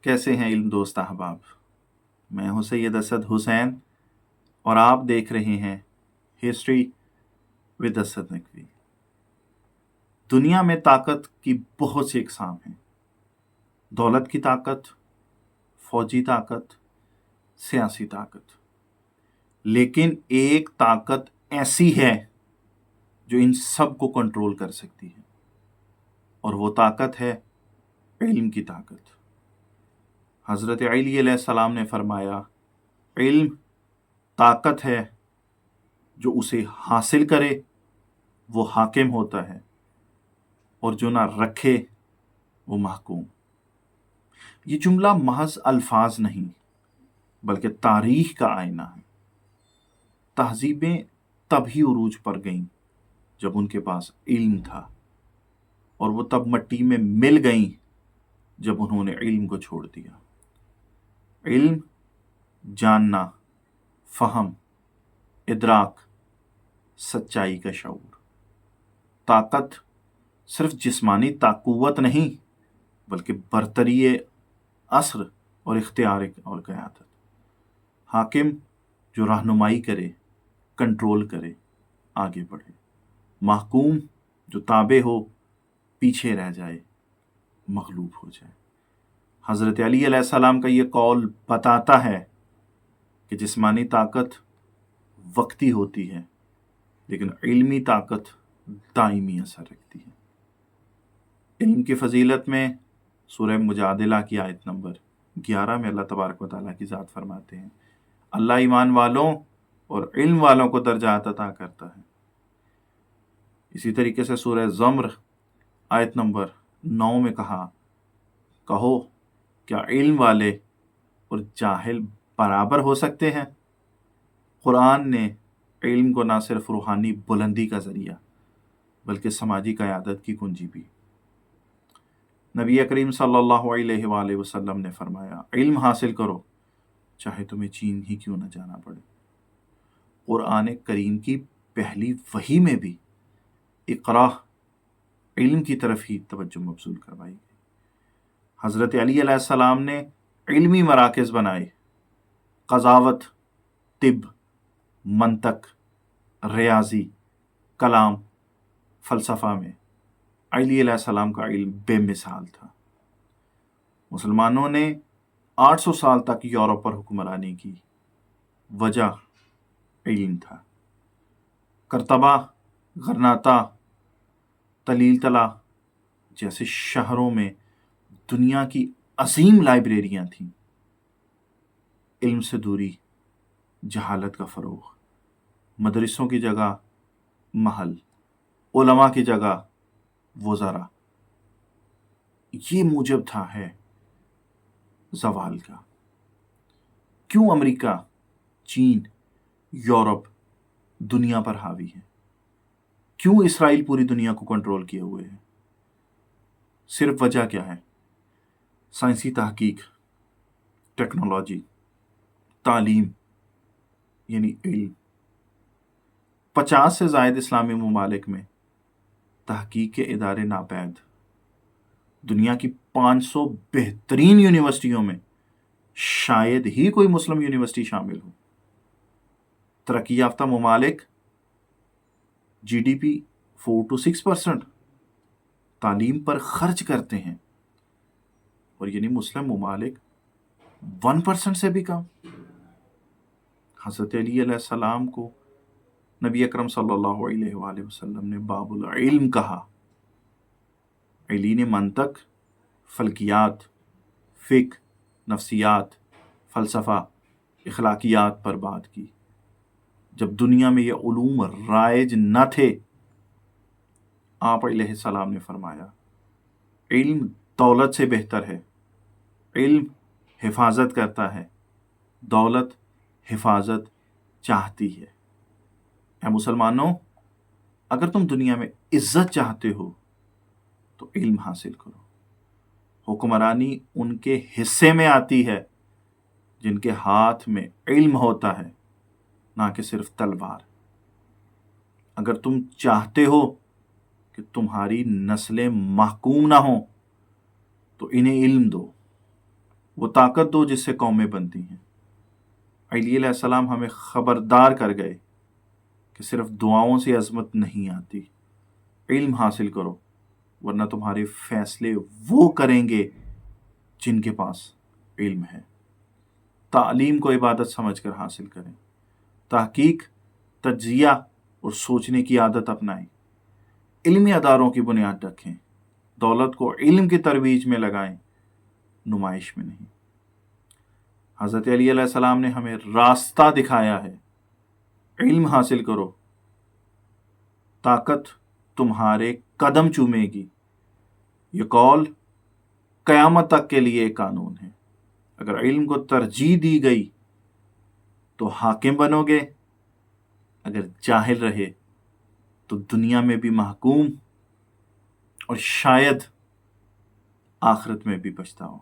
कैसे हैं इल्म दोस्त अहबाब। मैं हूं सैयद असद हुसैन और आप देख रहे हैं हिस्ट्री विद असद नकवी। दुनिया में ताकत की बहुत सी इकसाम हैं। दौलत की ताकत, फौजी ताकत, सियासी ताकत, लेकिन एक ताकत ऐसी है जो इन सब को कंट्रोल कर सकती है और वो ताकत है इल्म की ताकत। हज़रत अली अलैहिस्सलाम ने फरमाया, इल्म ताकत है जो उसे हासिल करे वो हाकिम होता है और जो ना रखे वो महकूम। ये जुमला महज अल्फाज नहीं बल्कि तारीख का आईना है। तहजीबें तभी उरूज पर गईं जब उनके पास इल्म था, और वो तब मट्टी में मिल गईं जब उन्होंने इल्म को छोड़ दिया। इल्म जानना, फहम, इदराक, सच्चाई का शऊर। ताकत सिर्फ जिस्मानी ताकुवत नहीं बल्कि बरतरी असर और इख्तियार और क़यादत। हाकिम जो रहनुमाई करे, कंट्रोल करे, आगे बढ़े। महकूम जो ताबे हो, पीछे रह जाए, मगलूब हो जाए। हज़रत अली अलैहिस्सलाम का ये कौल बताता है कि जिस्मानी ताकत वक्ती होती है लेकिन इल्मी ताकत दायमी असर रखती है। इल्म की फजीलत में सूरह मुजादिला की आयत नंबर 11 में अल्लाह तबारक व तआला की ज़ात फरमाते हैं, अल्लाह ईमान वालों और इल्म वालों को दर्जात अता करता है। इसी तरीके से सूरह ज़म्र आयत नंबर 9 में कहा, कहो क्या इल्म वाले और जाहिल बराबर हो सकते हैं? कुरान ने इल्म को ना सिर्फ रूहानी बुलंदी का ज़रिया बल्कि समाजी क़यादत की कुंजी भी। नबी करीम सल्लल्लाहु अलैहि वसल्लम ने फरमाया, इल्म हासिल करो चाहे तुम्हें चीन ही क्यों न जाना पड़े। कुरान करीम की पहली वही में भी इक़रा, इल्म की तरफ ही तवज्जो मबसूल करवाई गई। हज़रत अली अलैहिस्सलाम ने इल्मी मराकज़ बनाए। क़ज़ावत, तिब, मंतक, रियाजी, कलाम, फ़लसफ़ा में अली अलैहिस्सलाम का इल्म बेमिसाल था। मुसलमानों ने 800 साल तक यूरोप पर हुक्मरानी की, वजह इल्म था। करतबा, गरनाता, तलील तला जैसे शहरों में दुनिया की अजीम लाइब्रेरियां थीं। इल्म से दूरी, जहालत का फ़रोग़, मदरसों की जगह महल, उलमा की जगह वज़रा, ये मूजब था है ज़वाल का। क्यों अमेरिका, चीन, यूरोप दुनिया पर हावी है? क्यों इसराइल पूरी दुनिया को कंट्रोल किए हुए है? सिर्फ वजह क्या है? साइंसी तहकीक, टेक्नोलॉजी, तालीम यानी इल्म। 50 से ज़ायद इस्लामी ममालिक में तहकीक के इदारे नापैद। दुनिया की 500 बेहतरीन यूनिवर्सिटियों में शायद ही कोई मुस्लिम यूनिवर्सिटी शामिल हो। तरक्की याफ्ता ममालिक GDP 4 to 6% तालीम पर खर्च करते हैं, और यानी मुस्लिम ममालिक 1% से भी कम। हज़रत अली अलैहिस्सलाम को नबी अकरम सल्लल्लाहु अलैहि वसल्लम ने बाबुल इल्म कहा। अली ने मंतक, फल्कियात, फ़िक़्ह, नफ्सियात, फ़लसफ़ा, इखलाकियात पर बात की। जब दुनिया में ये उलूम राइज न थे, आप अलैहिस्सलाम ने फरमाया, इल्म दौलत से बेहतर है। इल्म हिफाजत करता है, दौलत हिफाजत चाहती है। ऐ मुसलमानों, अगर तुम दुनिया में इज्जत चाहते हो तो इल्म हासिल करो। हुक्मरानी उनके हिस्से में आती है जिनके हाथ में इल्म होता है, ना कि सिर्फ तलवार। अगर तुम चाहते हो कि तुम्हारी नस्लें महकूम ना हो तो इन्हें इल्म दो। وہ طاقت دو جس سے قومیں بنتی ہیں۔ علی علیہ السلام ہمیں خبردار کر گئے کہ صرف دعاؤں سے عظمت نہیں آتی، علم حاصل کرو، ورنہ تمہارے فیصلے وہ کریں گے جن کے پاس علم ہے۔ تعلیم کو عبادت سمجھ کر حاصل کریں، تحقیق، تجزیہ اور سوچنے کی عادت اپنائیں، علمی اداروں کی بنیاد رکھیں، دولت کو علم کی ترویج میں لگائیں، نمائش میں نہیں۔ حضرت علی علیہ السلام نے ہمیں راستہ دکھایا ہے، علم حاصل کرو، طاقت تمہارے قدم چومے گی۔ یہ قول قیامت تک کے لیے ایک قانون ہے۔ اگر علم کو ترجیح دی گئی تو حاکم بنو گے، اگر جاہل رہے تو دنیا میں بھی محکوم اور شاید آخرت میں بھی پچھتاؤ۔